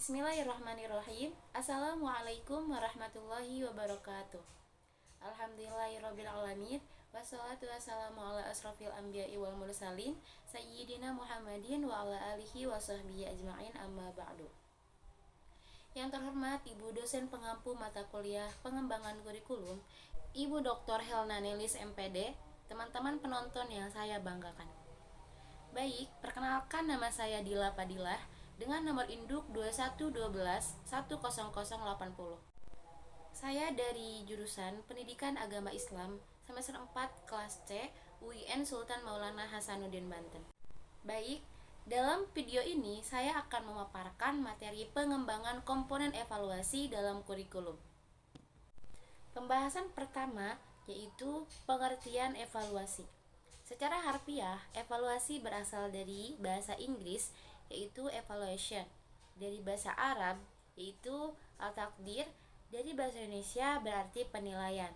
Bismillahirrahmanirrahim. Assalamualaikum warahmatullahi wabarakatuh. Alhamdulillahirrabbilalamin. Wassalatu wassalamu ala asrafil anbiya'i wal mursalin Sayyidina Muhammadin wa ala alihi wa sahbihi ajma'in, amma ba'du. Yang terhormat Ibu dosen pengampu mata kuliah pengembangan kurikulum, Ibu Dr. Helna Nelis MPD, teman-teman penonton yang saya banggakan. Baik, perkenalkan, nama saya Dila Padilah dengan nomor induk 2112 10080. Saya dari jurusan Pendidikan Agama Islam semester 4 kelas C UIN Sultan Maulana Hasanuddin Banten. Baik, dalam video ini saya akan memaparkan materi pengembangan komponen evaluasi dalam kurikulum. Pembahasan pertama yaitu pengertian evaluasi. Secara harfiah, evaluasi berasal dari bahasa Inggris yaitu evaluation, dari bahasa Arab yaitu al-takdir, dari bahasa Indonesia berarti penilaian.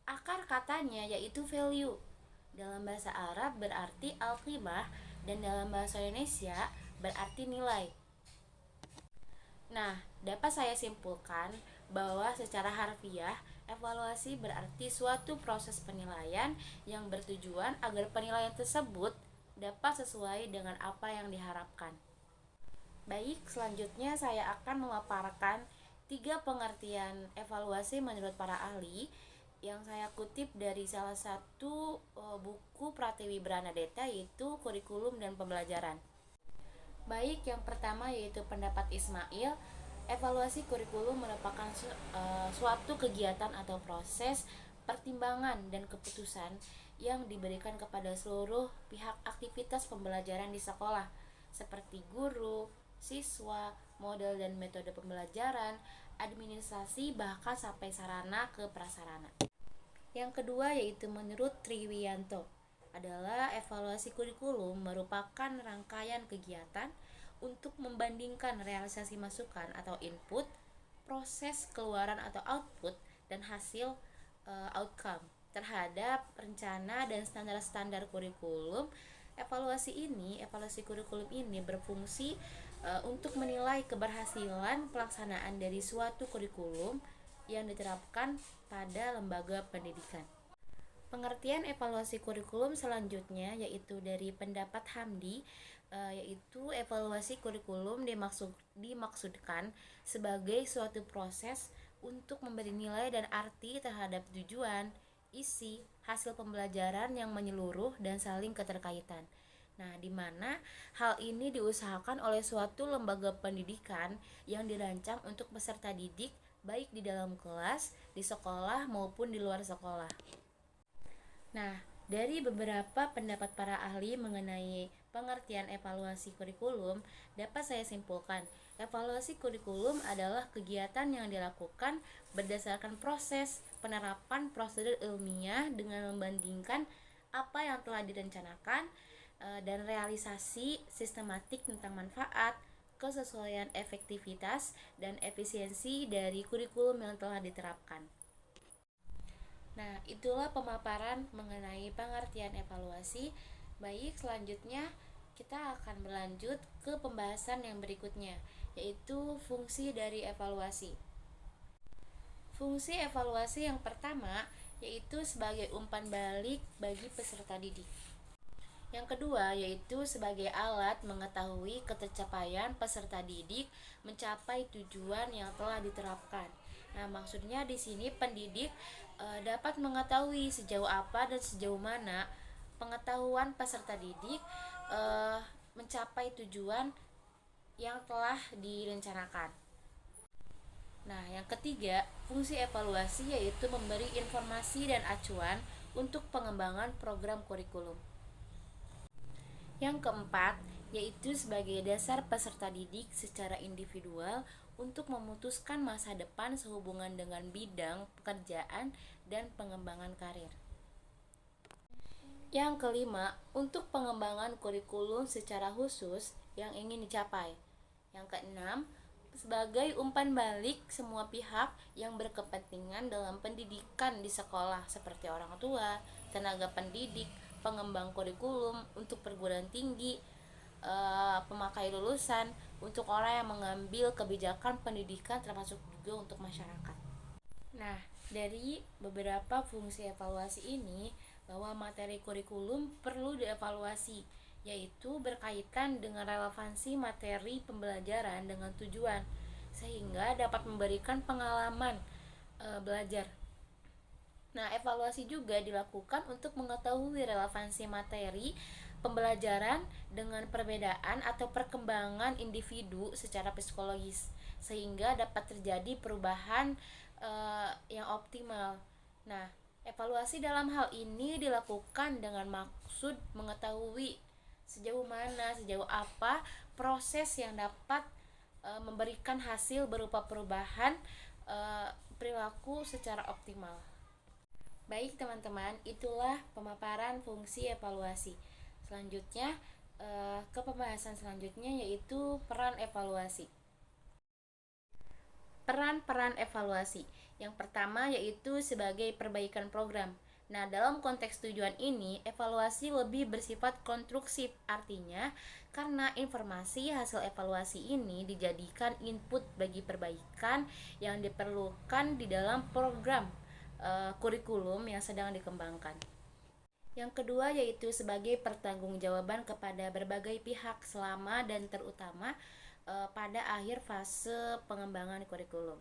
Akar katanya yaitu value. Dalam bahasa Arab berarti al-qimah dan dalam bahasa Indonesia berarti nilai. Nah, dapat saya simpulkan bahwa secara harfiah evaluasi berarti suatu proses penilaian yang bertujuan agar penilaian tersebut dapat sesuai dengan apa yang diharapkan. Baik, selanjutnya saya akan memaparkan 3 pengertian evaluasi menurut para ahli yang saya kutip dari salah satu buku Pratiwi Branadeta, yaitu Kurikulum dan Pembelajaran. Baik, yang pertama yaitu pendapat Ismail. Evaluasi kurikulum merupakan suatu kegiatan atau proses pertimbangan dan keputusan yang diberikan kepada seluruh pihak aktivitas pembelajaran di sekolah, seperti guru, siswa, model dan metode pembelajaran, administrasi, bahkan sampai sarana ke prasarana. Yang kedua yaitu menurut Triwiyanto adalah evaluasi kurikulum merupakan rangkaian kegiatan untuk membandingkan realisasi masukan atau input, proses keluaran atau output, dan hasil outcome terhadap rencana dan standar-standar kurikulum. Evaluasi kurikulum ini berfungsi untuk menilai keberhasilan pelaksanaan dari suatu kurikulum yang diterapkan pada lembaga pendidikan. Pengertian evaluasi kurikulum selanjutnya yaitu dari pendapat Hamdi, yaitu evaluasi kurikulum dimaksudkan sebagai suatu proses untuk memberi nilai dan arti terhadap tujuan, isi, hasil pembelajaran yang menyeluruh dan saling keterkaitan. Nah, di mana hal ini diusahakan oleh suatu lembaga pendidikan yang dirancang untuk peserta didik baik di dalam kelas, di sekolah maupun di luar sekolah. Nah, dari beberapa pendapat para ahli mengenai pengertian evaluasi kurikulum, dapat saya simpulkan, evaluasi kurikulum adalah kegiatan yang dilakukan berdasarkan proses penerapan prosedur ilmiah dengan membandingkan apa yang telah direncanakan dan realisasi sistematik tentang manfaat, kesesuaian efektivitas, dan efisiensi dari kurikulum yang telah diterapkan. Nah, itulah pemaparan mengenai pengertian evaluasi. Baik, selanjutnya kita akan berlanjut ke pembahasan yang berikutnya, yaitu fungsi dari evaluasi. Fungsi evaluasi yang pertama yaitu sebagai umpan balik bagi peserta didik. Yang kedua yaitu sebagai alat mengetahui ketercapaian peserta didik mencapai tujuan yang telah diterapkan. Nah, maksudnya di sini pendidik dapat mengetahui sejauh apa dan sejauh mana pengetahuan peserta didik mencapai tujuan yang telah direncanakan. Nah, yang ketiga, fungsi evaluasi yaitu memberi informasi dan acuan untuk pengembangan program kurikulum. Yang keempat, yaitu sebagai dasar peserta didik secara individual untuk memutuskan masa depan sehubungan dengan bidang pekerjaan dan pengembangan karir. Yang kelima, untuk pengembangan kurikulum secara khusus yang ingin dicapai. Yang keenam, sebagai umpan balik semua pihak yang berkepentingan dalam pendidikan di sekolah seperti orang tua, tenaga pendidik, pengembang kurikulum untuk perguruan tinggi, pemakai lulusan, untuk orang yang mengambil kebijakan pendidikan, termasuk juga untuk masyarakat. Nah, dari beberapa fungsi evaluasi ini, bahwa materi kurikulum perlu dievaluasi, yaitu berkaitan dengan relevansi materi pembelajaran dengan tujuan, sehingga dapat memberikan pengalaman belajar. Nah, evaluasi juga dilakukan untuk mengetahui relevansi materi pembelajaran dengan perbedaan atau perkembangan individu secara psikologis, sehingga dapat terjadi perubahan yang optimal. Nah, evaluasi dalam hal ini dilakukan dengan maksud mengetahui sejauh apa proses yang dapat memberikan hasil berupa perubahan perilaku secara optimal. Baik teman-teman, itulah pemaparan fungsi evaluasi. Selanjutnya ke pembahasan selanjutnya, yaitu peran evaluasi. Peran-peran evaluasi. Yang pertama yaitu sebagai perbaikan program. Nah, dalam konteks tujuan ini, evaluasi lebih bersifat konstruksif. Artinya, karena informasi hasil evaluasi ini dijadikan input bagi perbaikan yang diperlukan di dalam program kurikulum yang sedang dikembangkan. Yang kedua yaitu sebagai pertanggungjawaban kepada berbagai pihak selama dan terutama pada akhir fase pengembangan kurikulum.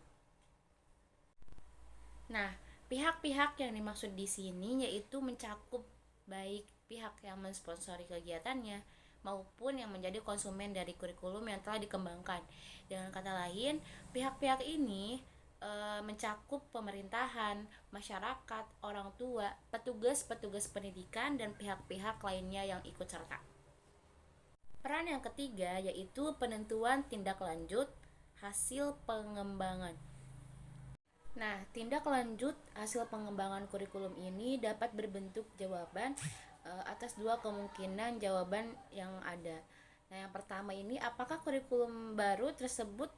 Nah, pihak-pihak yang dimaksud di sini yaitu mencakup baik pihak yang mensponsori kegiatannya maupun yang menjadi konsumen dari kurikulum yang telah dikembangkan. Dengan kata lain, pihak-pihak ini mencakup pemerintahan, masyarakat, orang tua, petugas-petugas pendidikan, dan pihak-pihak lainnya yang ikut serta. Peran yang ketiga yaitu penentuan tindak lanjut hasil pengembangan. Nah, tindak lanjut hasil pengembangan kurikulum ini dapat berbentuk jawaban atas dua kemungkinan jawaban yang ada. Nah, yang pertama ini, apakah kurikulum baru tersebut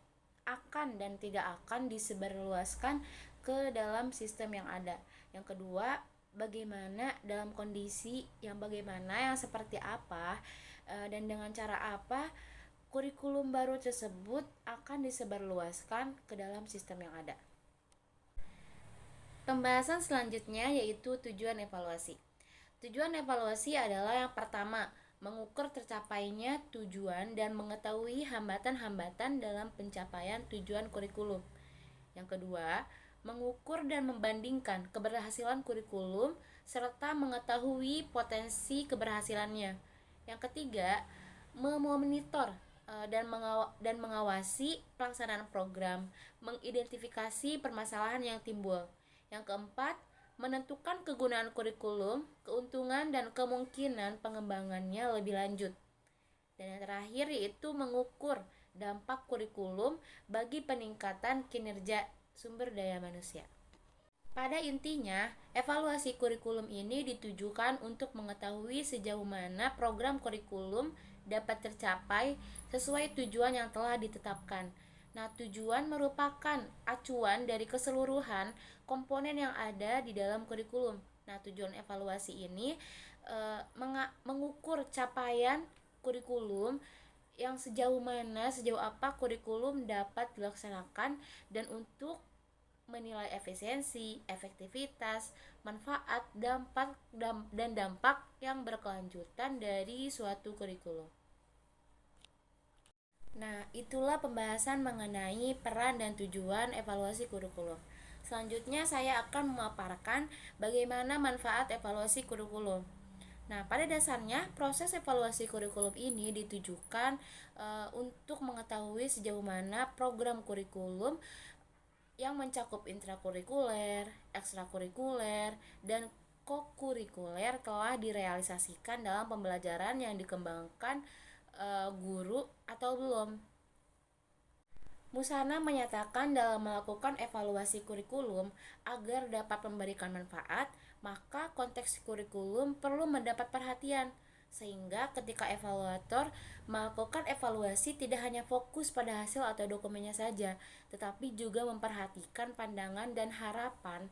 akan dan tidak akan disebarluaskan ke dalam sistem yang ada. Yang kedua, bagaimana dalam kondisi yang seperti apa dan dengan cara apa kurikulum baru tersebut akan disebarluaskan ke dalam sistem yang ada. Pembahasan selanjutnya yaitu tujuan evaluasi. Tujuan evaluasi adalah yang pertama, mengukur tercapainya tujuan dan mengetahui hambatan-hambatan dalam pencapaian tujuan kurikulum. Yang kedua, mengukur dan membandingkan keberhasilan kurikulum serta mengetahui potensi keberhasilannya. Yang ketiga, memonitor dan mengawasi pelaksanaan program, mengidentifikasi permasalahan yang timbul. Yang keempat, menentukan kegunaan kurikulum, keuntungan dan kemungkinan pengembangannya lebih lanjut. Dan yang terakhir yaitu mengukur dampak kurikulum bagi peningkatan kinerja sumber daya manusia. Pada intinya, evaluasi kurikulum ini ditujukan untuk mengetahui sejauh mana program kurikulum dapat tercapai sesuai tujuan yang telah ditetapkan. Nah, tujuan merupakan acuan dari keseluruhan komponen yang ada di dalam kurikulum. Nah, tujuan evaluasi ini mengukur capaian kurikulum yang sejauh apa kurikulum dapat dilaksanakan dan untuk menilai efisiensi, efektivitas, manfaat, dan dampak yang berkelanjutan dari suatu kurikulum. Nah, itulah pembahasan mengenai peran dan tujuan evaluasi kurikulum. Selanjutnya saya akan memaparkan bagaimana manfaat evaluasi kurikulum. Nah, pada dasarnya proses evaluasi kurikulum ini ditujukan untuk mengetahui sejauh mana program kurikulum yang mencakup intrakurikuler, ekstrakurikuler, dan kokurikuler telah direalisasikan dalam pembelajaran yang dikembangkan guru atau belum. Musana menyatakan dalam melakukan evaluasi kurikulum agar dapat memberikan manfaat, maka konteks kurikulum perlu mendapat perhatian, sehingga ketika evaluator melakukan evaluasi tidak hanya fokus pada hasil atau dokumennya saja, tetapi juga memperhatikan pandangan dan harapan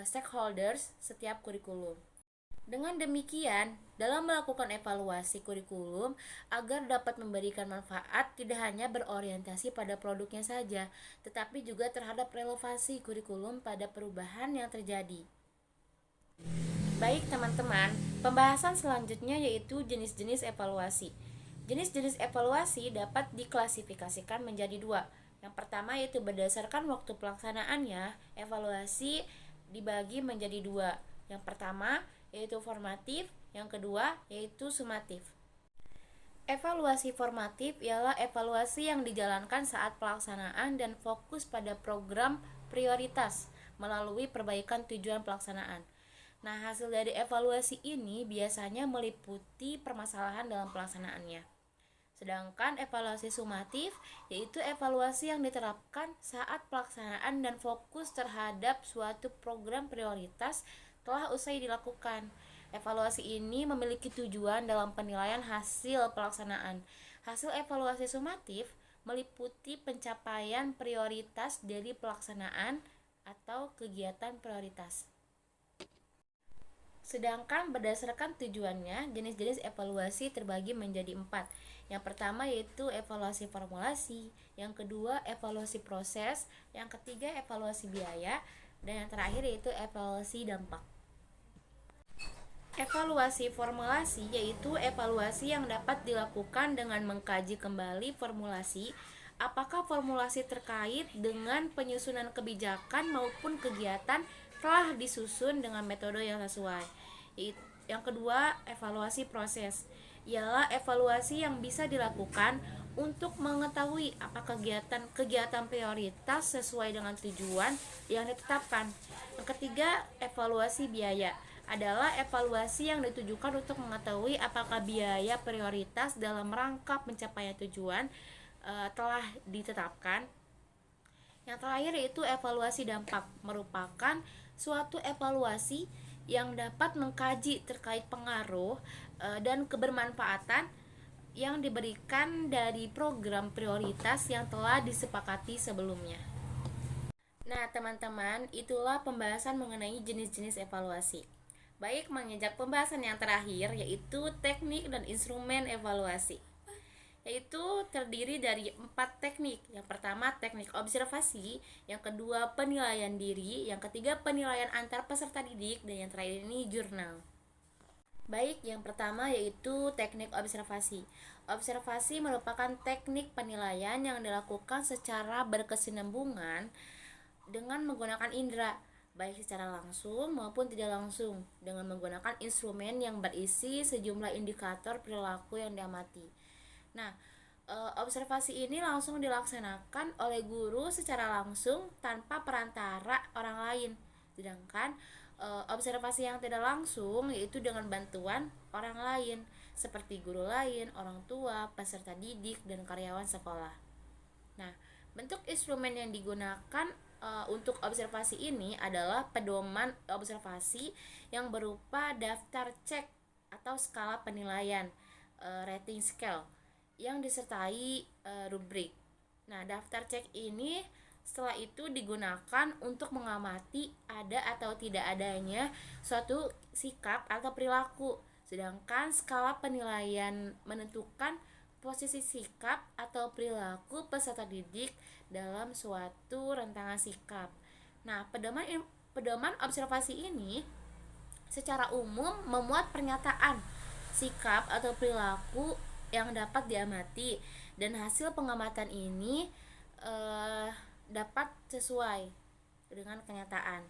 stakeholders setiap kurikulum. Dengan demikian, dalam melakukan evaluasi kurikulum agar dapat memberikan manfaat tidak hanya berorientasi pada produknya saja, tetapi juga terhadap relevansi kurikulum pada perubahan yang terjadi. Baik teman-teman, pembahasan selanjutnya yaitu jenis-jenis evaluasi. Jenis-jenis evaluasi dapat diklasifikasikan menjadi dua. Yang pertama yaitu berdasarkan waktu pelaksanaannya, evaluasi dibagi menjadi dua. Yang pertama yaitu formatif, yang kedua yaitu sumatif. Evaluasi formatif ialah evaluasi yang dijalankan saat pelaksanaan dan fokus pada program prioritas melalui perbaikan tujuan pelaksanaan. Nah, hasil dari evaluasi ini biasanya meliputi permasalahan dalam pelaksanaannya. Sedangkan evaluasi sumatif yaitu evaluasi yang diterapkan saat pelaksanaan dan fokus terhadap suatu program prioritas telah usai dilakukan. Evaluasi ini memiliki tujuan dalam penilaian hasil pelaksanaan. Hasil evaluasi sumatif meliputi pencapaian prioritas dari pelaksanaan atau kegiatan prioritas. Sedangkan berdasarkan tujuannya, jenis-jenis evaluasi terbagi menjadi 4. Yang pertama yaitu evaluasi formulasi, yang kedua evaluasi proses, yang ketiga evaluasi biaya, dan yang terakhir yaitu evaluasi dampak. Evaluasi formulasi yaitu evaluasi yang dapat dilakukan dengan mengkaji kembali formulasi, apakah formulasi terkait dengan penyusunan kebijakan maupun kegiatan telah disusun dengan metode yang sesuai. Yang kedua, evaluasi proses ialah evaluasi yang bisa dilakukan untuk mengetahui apakah kegiatan prioritas sesuai dengan tujuan yang ditetapkan. Yang ketiga, evaluasi biaya adalah evaluasi yang ditujukan untuk mengetahui apakah biaya prioritas dalam rangka pencapaian tujuan telah ditetapkan. Yang terakhir yaitu evaluasi dampak, merupakan suatu evaluasi yang dapat mengkaji terkait pengaruh dan kebermanfaatan yang diberikan dari program prioritas yang telah disepakati sebelumnya. Nah, teman-teman, itulah pembahasan mengenai jenis-jenis evaluasi. Baik, menginjak pembahasan yang terakhir yaitu teknik dan instrumen evaluasi, yaitu terdiri dari 4 teknik. Yang pertama teknik observasi, yang kedua penilaian diri, yang ketiga penilaian antar peserta didik, dan yang terakhir ini jurnal. Baik, yang pertama yaitu teknik observasi. Observasi merupakan teknik penilaian yang dilakukan secara berkesinambungan dengan menggunakan indera, baik secara langsung maupun tidak langsung, dengan menggunakan instrumen yang berisi sejumlah indikator perilaku yang diamati. Nah, observasi ini langsung dilaksanakan oleh guru secara langsung tanpa perantara orang lain. Sedangkan observasi yang tidak langsung yaitu dengan bantuan orang lain seperti guru lain, orang tua, peserta didik, dan karyawan sekolah. Nah, bentuk instrumen yang digunakan untuk observasi ini adalah pedoman observasi yang berupa daftar cek atau skala penilaian, rating scale, yang disertai rubrik. Nah, daftar cek ini setelah itu digunakan untuk mengamati ada atau tidak adanya suatu sikap atau perilaku. Sedangkan skala penilaian menentukan posisi sikap atau perilaku peserta didik dalam suatu rentangan sikap. Nah, pedoman observasi ini secara umum memuat pernyataan sikap atau perilaku yang dapat diamati, dan hasil pengamatan ini dapat sesuai dengan kenyataan.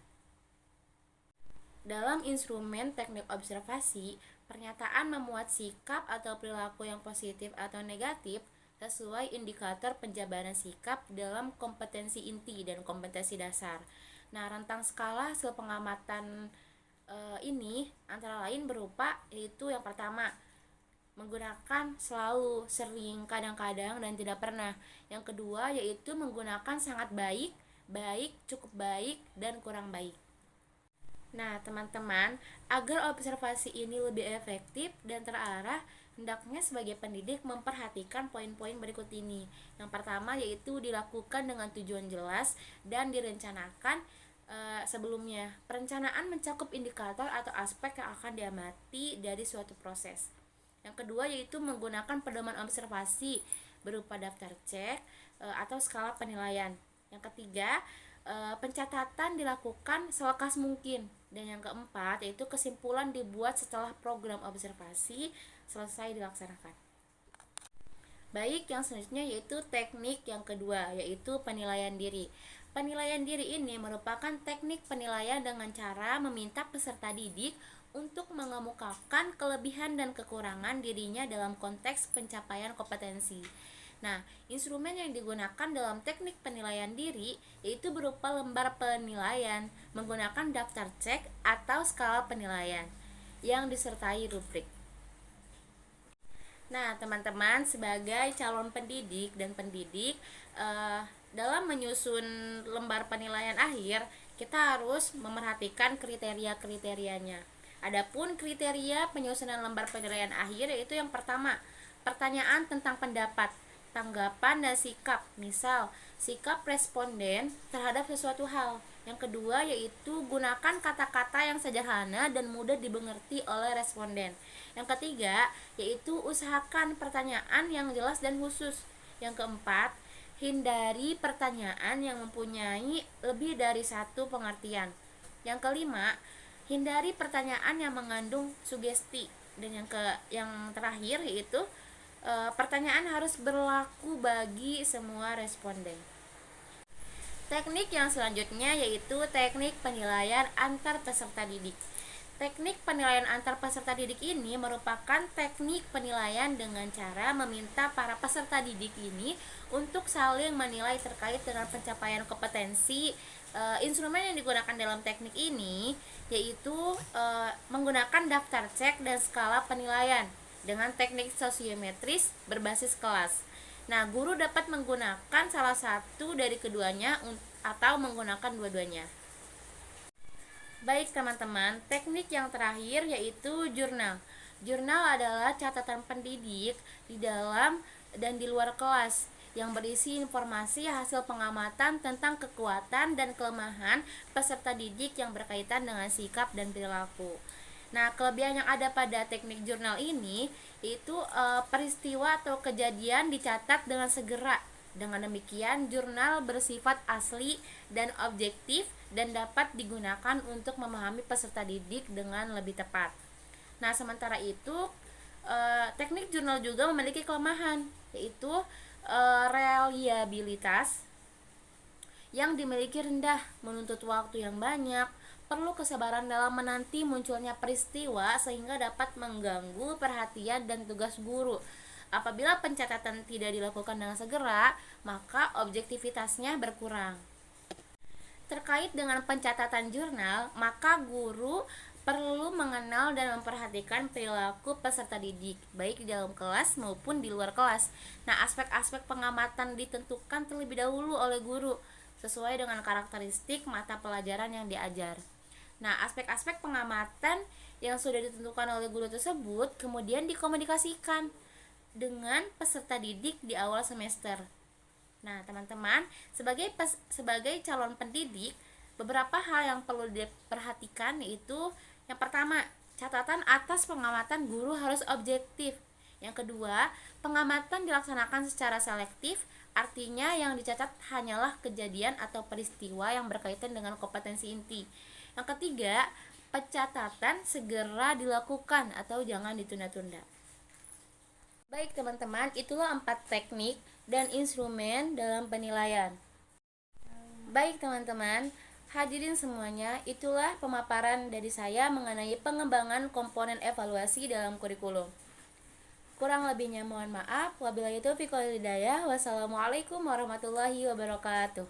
Dalam instrumen teknik observasi, pernyataan memuat sikap atau perilaku yang positif atau negatif sesuai indikator penjabaran sikap dalam kompetensi inti dan kompetensi dasar. Nah, rentang skala hasil pengamatan ini antara lain berupa yaitu yang pertama, menggunakan selalu, sering, kadang-kadang, dan tidak pernah. Yang kedua yaitu menggunakan sangat baik, baik, cukup baik, dan kurang baik. Nah, teman-teman, agar observasi ini lebih efektif dan terarah, hendaknya sebagai pendidik memperhatikan poin-poin berikut ini. Yang pertama yaitu dilakukan dengan tujuan jelas dan direncanakan sebelumnya. Perencanaan mencakup indikator atau aspek yang akan diamati dari suatu proses. Yang kedua yaitu menggunakan pedoman observasi berupa daftar cek atau skala penilaian. Yang ketiga, pencatatan dilakukan selekas mungkin. Dan yang keempat yaitu kesimpulan dibuat setelah program observasi selesai dilaksanakan. Baik, yang selanjutnya yaitu teknik yang kedua, yaitu penilaian diri. Penilaian diri ini merupakan teknik penilaian dengan cara meminta peserta didik untuk mengemukakan kelebihan dan kekurangan dirinya dalam konteks pencapaian kompetensi. Nah, instrumen yang digunakan dalam teknik penilaian diri yaitu berupa lembar penilaian menggunakan daftar cek atau skala penilaian yang disertai rubrik. Nah, teman-teman, sebagai calon pendidik dan pendidik, dalam menyusun lembar penilaian akhir, kita harus memerhatikan kriteria-kriterianya. Adapun kriteria penyusunan lembar penilaian akhir yaitu yang pertama, pertanyaan tentang pendapat, tanggapan dan sikap. Misal, sikap responden terhadap sesuatu hal. Yang kedua yaitu gunakan kata-kata yang sederhana dan mudah dimengerti oleh responden. Yang ketiga yaitu usahakan pertanyaan yang jelas dan khusus. Yang keempat, hindari pertanyaan yang mempunyai lebih dari satu pengertian. Yang kelima, hindari pertanyaan yang mengandung sugesti. Dan yang terakhir yaitu pertanyaan harus berlaku bagi semua responden. Teknik yang selanjutnya yaitu teknik penilaian antar peserta didik. Teknik penilaian antar peserta didik ini merupakan teknik penilaian dengan cara meminta para peserta didik ini untuk saling menilai terkait dengan pencapaian kompetensi. Instrumen yang digunakan dalam teknik ini yaitu menggunakan daftar cek dan skala penilaian dengan teknik sosiometris berbasis kelas. Nah, guru dapat menggunakan salah satu dari keduanya atau menggunakan dua-duanya. Baik teman-teman, teknik yang terakhir yaitu jurnal. Jurnal adalah catatan pendidik di dalam dan di luar kelas yang berisi informasi hasil pengamatan tentang kekuatan dan kelemahan peserta didik yang berkaitan dengan sikap dan perilaku. Nah, kelebihan yang ada pada teknik jurnal ini itu peristiwa atau kejadian dicatat dengan segera. Dengan demikian, jurnal bersifat asli dan objektif dan dapat digunakan untuk memahami peserta didik dengan lebih tepat. Nah, sementara itu, teknik jurnal juga memiliki kelemahan, yaitu reliabilitas yang dimiliki rendah, menuntut waktu yang banyak, perlu kesabaran dalam menanti munculnya peristiwa sehingga dapat mengganggu perhatian dan tugas guru. Apabila pencatatan tidak dilakukan dengan segera, maka objektivitasnya berkurang. Terkait dengan pencatatan jurnal, maka guru perlu mengenal dan memperhatikan perilaku peserta didik, baik di dalam kelas maupun di luar kelas. Nah, aspek-aspek pengamatan ditentukan terlebih dahulu oleh guru, sesuai dengan karakteristik mata pelajaran yang diajar. Nah, aspek-aspek pengamatan yang sudah ditentukan oleh guru tersebut kemudian dikomunikasikan dengan peserta didik di awal semester. Nah, teman-teman, sebagai calon pendidik, beberapa hal yang perlu diperhatikan yaitu yang pertama, catatan atas pengamatan guru harus objektif. Yang kedua, pengamatan dilaksanakan secara selektif, artinya yang dicatat hanyalah kejadian atau peristiwa yang berkaitan dengan kompetensi inti. Yang ketiga, pencatatan segera dilakukan atau jangan ditunda-tunda. Baik teman-teman, itulah 4 teknik dan instrumen dalam penilaian. Baik teman-teman, hadirin semuanya, itulah pemaparan dari saya mengenai pengembangan komponen evaluasi dalam kurikulum. Kurang lebihnya mohon maaf. Wabillahi taufiq wal hidayah. Wassalamualaikum warahmatullahi wabarakatuh.